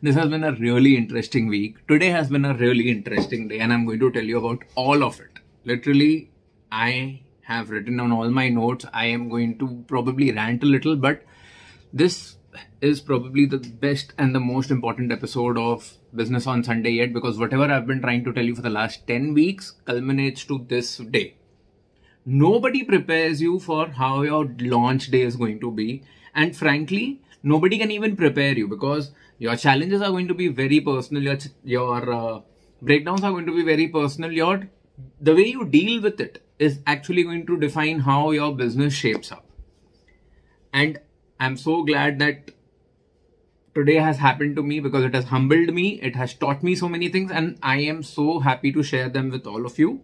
This has been a really interesting week. Today has been a really interesting day, and I'm going to tell you about all of it. Literally, I have written down all my notes. I am going to probably rant a little, but this is probably the best and the most important episode of Business on Sunday yet, because whatever I've been trying to tell you for the last 10 weeks culminates to this day. Nobody prepares you for how your launch day is going to be, and frankly, nobody can even prepare you because your challenges are going to be very personal. Your breakdowns are going to be very personal. The way you deal with it is actually going to define how your business shapes up. And I'm so glad that today has happened to me because it has humbled me. It has taught me so many things, and I am so happy to share them with all of you.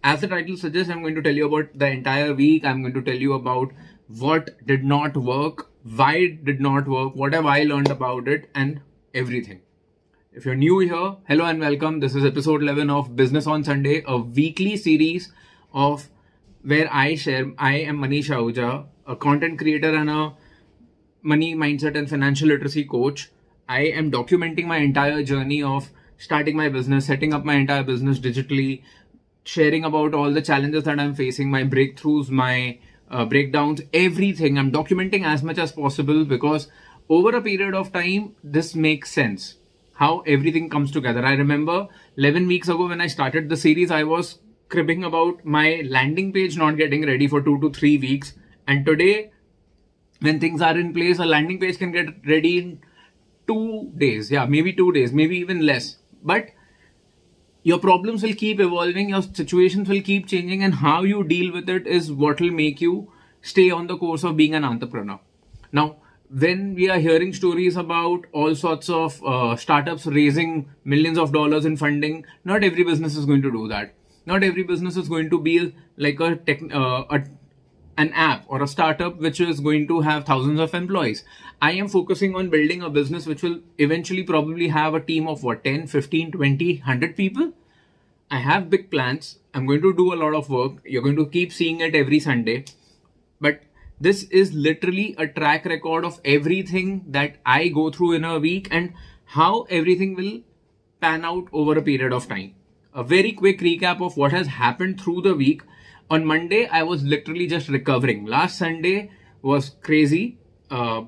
As the title suggests, I'm going to tell you about the entire week. I'm going to tell you about what did not work, why it did not work, what have I learned about it, and everything. If you're new here, hello and welcome. This is episode 11 of Business on Sunday, a weekly series of where I am Manish Ahuja, a content creator and a money mindset and financial literacy coach. I am documenting my entire journey of starting my business, setting up my entire business digitally, sharing about all the challenges that I'm facing, my breakthroughs, my breakdowns, everything. I'm documenting as much as possible because over a period of time, this makes sense. How everything comes together. I remember 11 weeks ago when I started the series, I was cribbing about my landing page not getting ready for 2 to 3 weeks. And today, when things are in place, a landing page can get ready in 2 days. Yeah, maybe 2 days, maybe even less. But your problems will keep evolving, your situations will keep changing, and how you deal with it is what will make you stay on the course of being an entrepreneur. Now, when we are hearing stories about all sorts of startups raising millions of dollars in funding, not every business is going to do that. Not every business is going to be like an app or a startup which is going to have thousands of employees. I am focusing on building a business which will eventually probably have a team of 10, 15, 20, 100 people. I have big plans. I'm going to do a lot of work. You're going to keep seeing it every Sunday. But this is literally a track record of everything that I go through in a week and how everything will pan out over a period of time. A very quick recap of what has happened through the week. On Monday, I was literally just recovering. Last Sunday was crazy. Last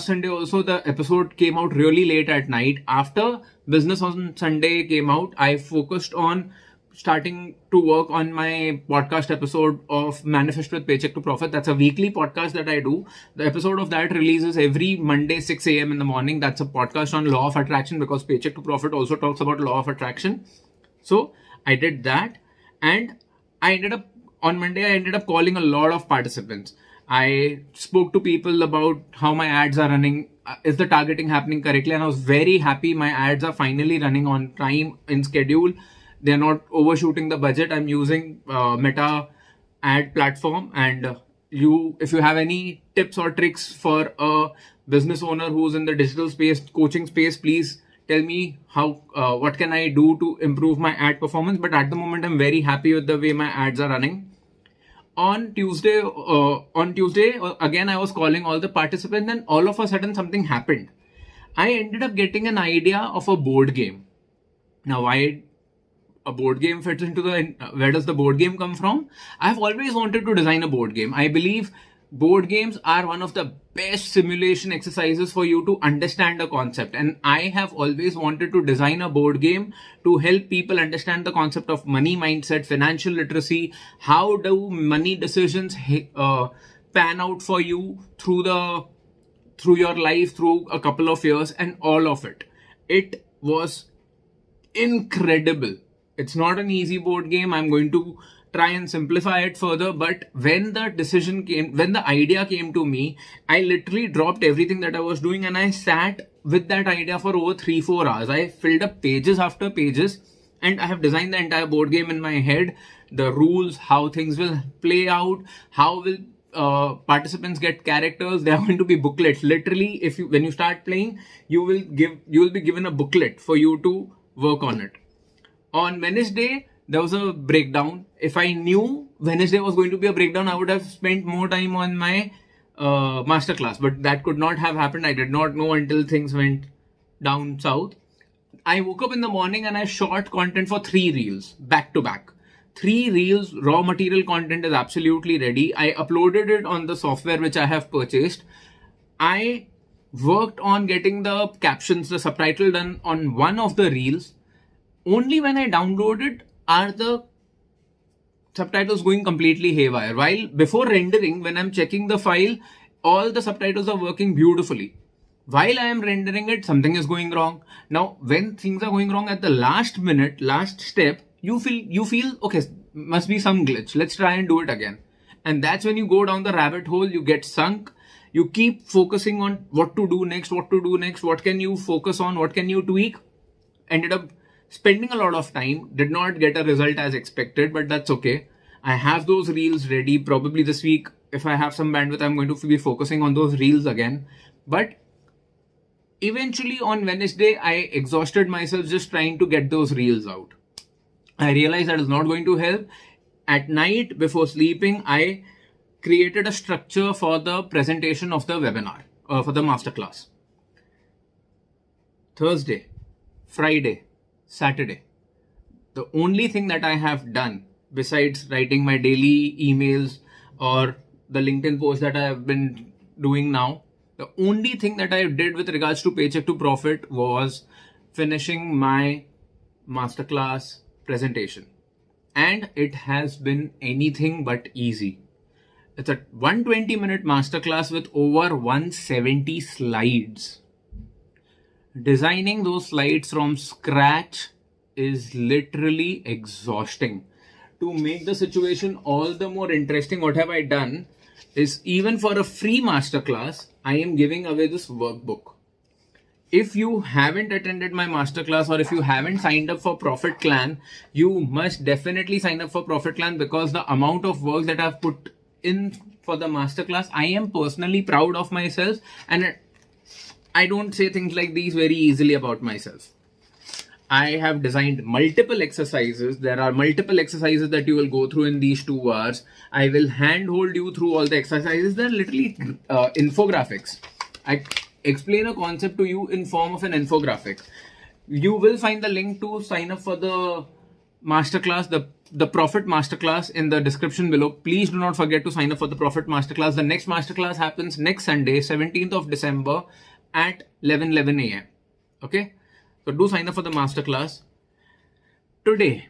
Sunday also the episode came out really late at night. After Business on Sunday came out, I focused on starting to work on my podcast episode of Manifest with Paycheck to Profit. That's a weekly podcast that I do. The episode of that releases every Monday, 6 a.m. in the morning. That's a podcast on law of attraction because Paycheck to Profit also talks about law of attraction. So I did that, and on Monday, I ended up calling a lot of participants. I spoke to people about how my ads are running. Is the targeting happening correctly? And I was very happy. My ads are finally running on time, in schedule. They're not overshooting the budget. I'm using Meta ad platform. And if you have any tips or tricks for a business owner who's in the digital space, coaching space, please tell me what can I do to improve my ad performance. But at the moment, I'm very happy with the way my ads are running. On Tuesday, again, I was calling all the participants, and all of a sudden something happened. I ended up getting an idea of a board game. Now, why a board game fits into where does the board game come from? I've always wanted to design a board game. I believe board games are one of the best simulation exercises for you to understand a concept. And I have always wanted to design a board game to help people understand the concept of money mindset, financial literacy, how do money decisions pan out for you through your life, through a couple of years, and all of it. It was incredible. It's not an easy board game. I'm going to try and simplify it further. But when the idea came to me, I literally dropped everything that I was doing and I sat with that idea for over 3-4 hours. I filled up pages after pages and I have designed the entire board game in my head. The rules, how things will play out, how will participants get characters. There are going to be booklets. Literally, when you start playing, you will be given a booklet for you to work on it. On Wednesday, there was a breakdown. If I knew Wednesday was going to be a breakdown, I would have spent more time on my masterclass, but that could not have happened. I did not know until things went down south. I woke up in the morning and I shot content for 3 reels back to back. 3 reels, raw material content is absolutely ready. I uploaded it on the software which I have purchased. I worked on getting the captions, the subtitle done on one of the reels. Only when I downloaded are the subtitles going completely haywire. While before rendering, when I'm checking the file, all the subtitles are working beautifully. While I am rendering it, something is going wrong. Now, when things are going wrong at the last minute, last step, you feel, okay, must be some glitch. Let's try and do it again. And that's when you go down the rabbit hole, you get sunk. You keep focusing on what to do next, what can you focus on, what can you tweak. Ended up spending a lot of time, did not get a result as expected, but that's okay. I have those reels ready. Probably this week, if I have some bandwidth, I'm going to be focusing on those reels again. But eventually on Wednesday, I exhausted myself just trying to get those reels out. I realized that is not going to help. At night, before sleeping, I created a structure for the presentation of the webinar, for the masterclass. Thursday, Friday, Saturday. The only thing that I have done besides writing my daily emails or the LinkedIn post that I have been doing now, the only thing that I did with regards to Paycheck to Profit was finishing my masterclass presentation. And it has been anything but easy. It's a 120-minute masterclass with over 170 slides. Designing those slides from scratch is literally exhausting. To make the situation all the more interesting, what have I done is, even for a free masterclass, I am giving away this workbook. If you haven't attended my masterclass or if you haven't signed up for Profit Clan, you must definitely sign up for Profit Clan, because the amount of work that I've put in for the masterclass, I am personally proud of myself, and I don't say things like these very easily about myself. I have designed multiple exercises. There are multiple exercises that you will go through in these 2 hours. I will handhold you through all the exercises. They're literally infographics. I explain a concept to you in form of an infographic. You will find the link to sign up for the masterclass, the Profit Masterclass, in the description below. Please do not forget to sign up for the Profit Masterclass. The next masterclass happens next Sunday, 17th of December at 11 a.m. Okay? So do sign up for the masterclass. Today,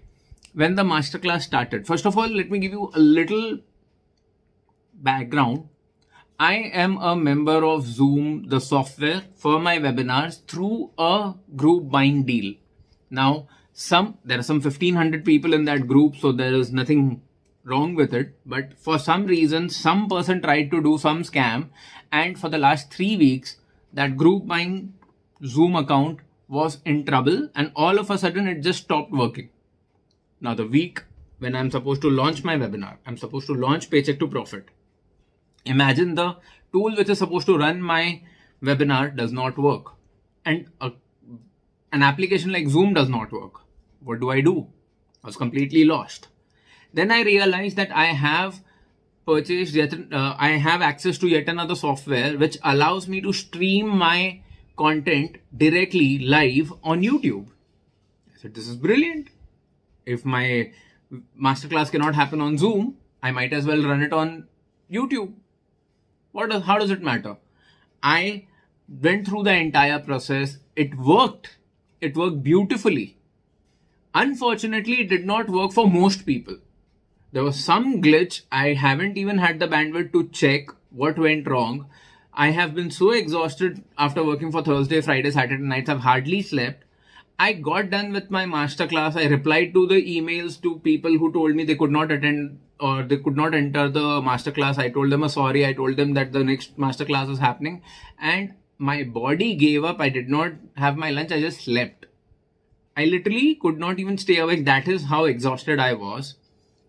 when the masterclass started, first of all, let me give you a little background. I am a member of Zoom, the software, for my webinars through a group buying deal. Now, there are some 1,500 people in that group, so there is nothing wrong with it. But for some reason, some person tried to do some scam, and for the last 3 weeks, that group buying Zoom account was in trouble, and all of a sudden it just stopped working. Now, the week when I'm supposed to launch my webinar, I'm supposed to launch Paycheck to Profit. Imagine the tool which is supposed to run my webinar does not work, and an application like Zoom does not work. What do? I was completely lost. Then I realized that I have purchased I have access to yet another software which allows me to stream my content directly live on YouTube. I said, this is brilliant. If my masterclass cannot happen on Zoom, I might as well run it on YouTube. How does it matter? I went through the entire process. It worked. It worked beautifully. Unfortunately, it did not work for most people. There was some glitch. I haven't even had the bandwidth to check what went wrong. I have been so exhausted after working for Thursday, Friday, Saturday nights. I've hardly slept. I got done with my masterclass. I replied to the emails to people who told me they could not attend or they could not enter the masterclass. I told them sorry. I told them that the next masterclass is happening, and my body gave up. I did not have my lunch. I just slept. I literally could not even stay awake. That is how exhausted I was.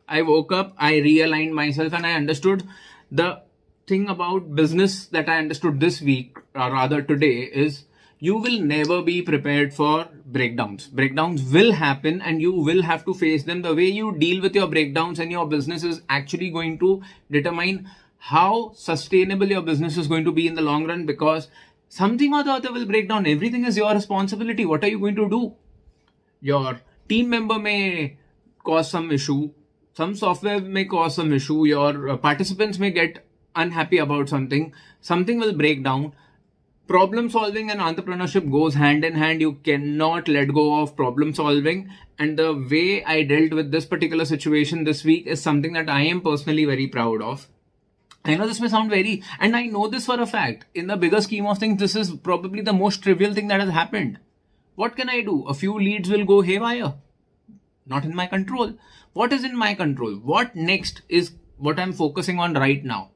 I woke up, I realigned myself, and I understood the thing about business that I understood this week, or rather today, is you will never be prepared for breakdowns. Breakdowns will happen and you will have to face them. The way you deal with your breakdowns and your business is actually going to determine how sustainable your business is going to be in the long run, because something or the other will break down. Everything is your responsibility. What are you going to do? Your team member may cause some issue. Some software may cause some issue. Your participants may get unhappy about something. Something will break down. Problem solving and entrepreneurship goes hand in hand. You cannot let go of problem solving. And the way I dealt with this particular situation this week is something that I am personally very proud of. I know this may sound and I know this for a fact. In the bigger scheme of things, this is probably the most trivial thing that has happened. What can I do? A few leads will go haywire. Not in my control. What is in my control? What next is what I'm focusing on right now.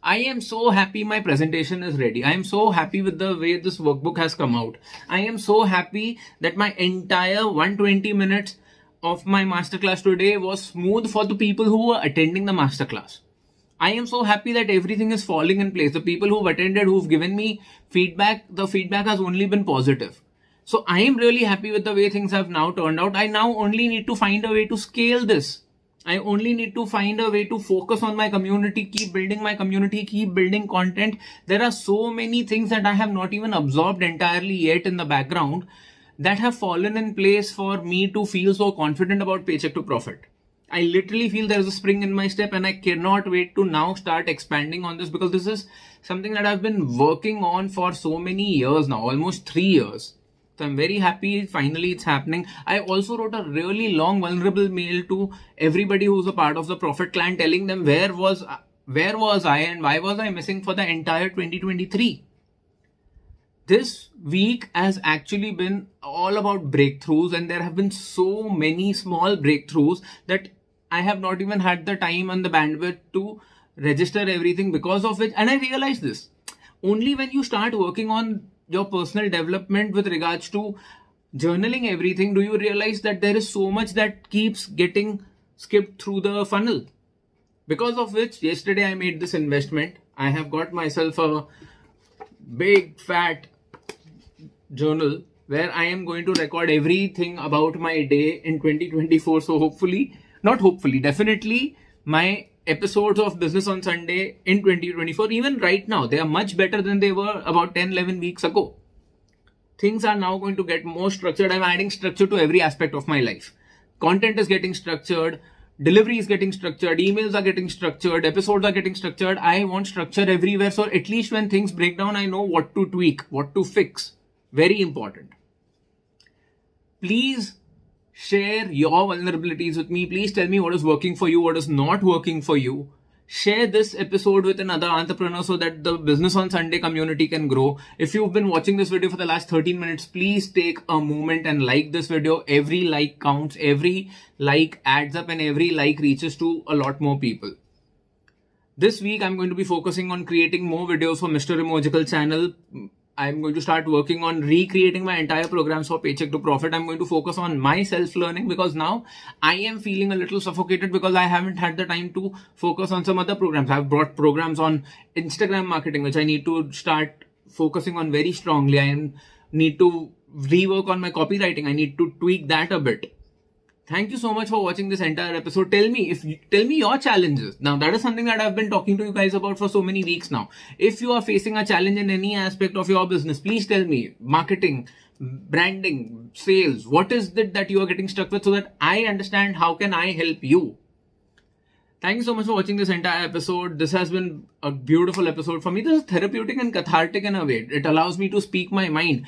I am so happy my presentation is ready. I am so happy with the way this workbook has come out. I am so happy that my entire 120 minutes of my masterclass today was smooth for the people who were attending the masterclass. I am so happy that everything is falling in place. The people who've attended, who've given me feedback, the feedback has only been positive. So I am really happy with the way things have now turned out. I now only need to find a way to scale this. I only need to find a way to focus on my community, keep building my community, keep building content. There are so many things that I have not even absorbed entirely yet in the background that have fallen in place for me to feel so confident about Paycheck to Profit. I literally feel there is a spring in my step, and I cannot wait to now start expanding on this, because this is something that I've been working on for so many years now, almost 3 years. So I'm very happy finally it's happening. I also wrote a really long vulnerable mail to everybody who's a part of the Profit clan, telling them where was I and why was I missing for the entire 2023. This week has actually been all about breakthroughs, and there have been so many small breakthroughs that I have not even had the time and the bandwidth to register everything, because of which, and I realized this, only when you start working on your personal development with regards to journaling everything do you realize that there is so much that keeps getting skipped through the funnel. Because of which, yesterday I made this investment. I have got myself a big fat journal where I am going to record everything about my day in 2024. So definitely my episodes of Business on Sunday in 2024, even right now, they are much better than they were about 10-11 weeks ago. Things are now going to get more structured. I'm adding structure to every aspect of my life. Content is getting structured, delivery is getting structured, emails are getting structured, episodes are getting structured. I want structure everywhere, so at least when things break down, I know what to tweak, what to fix. Very important. Please share your vulnerabilities with me. Please tell me what is working for you, what is not working for you. Share this episode with another entrepreneur so that the Business on Sunday community can grow. If you've been watching this video for the last 13 minutes, please take a moment and like this video. Every like counts, every like adds up, and every like reaches to a lot more people. This week, I'm going to be focusing on creating more videos for Mr. Emojical channel. I'm going to start working on recreating my entire programs for Paycheck to Profit. I'm going to focus on my self-learning, because now I am feeling a little suffocated because I haven't had the time to focus on some other programs. I've brought programs on Instagram marketing, which I need to start focusing on very strongly. I need to rework on my copywriting. I need to tweak that a bit. Thank you so much for watching this entire episode. Tell me your challenges. Now, that is something that I've been talking to you guys about for so many weeks now. If you are facing a challenge in any aspect of your business, please tell me. Marketing, branding, sales, what is it that you are getting stuck with, so that I understand how can I help you. Thank you so much for watching this entire episode. This has been a beautiful episode for me. This is therapeutic and cathartic in a way. It allows me to speak my mind.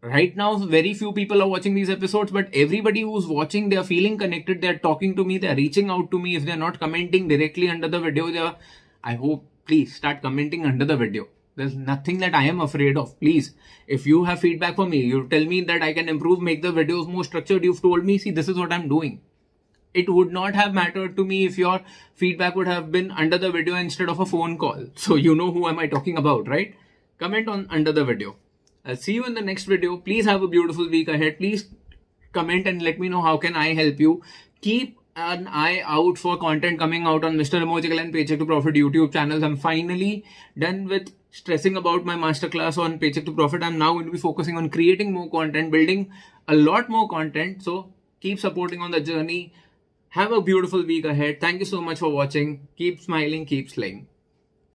Right now, very few people are watching these episodes, but everybody who's watching, they are feeling connected. They're talking to me. They're reaching out to me. If they're not commenting directly under the video, I hope, please start commenting under the video. There's nothing that I am afraid of. Please, if you have feedback for me, you tell me that I can improve, make the videos more structured. You've told me, see, this is what I'm doing. It would not have mattered to me if your feedback would have been under the video instead of a phone call. So you know who am I talking about, right? Comment on under the video. I'll see you in the next video. Please have a beautiful week ahead. Please comment and let me know how can I help you. Keep an eye out for content coming out on Mr. Emojical and Paycheck to Profit YouTube channels. I'm finally done with stressing about my masterclass on Paycheck to Profit. I'm now going to be focusing on creating more content, building a lot more content. So keep supporting on the journey. Have a beautiful week ahead. Thank you so much for watching. Keep smiling, keep slaying.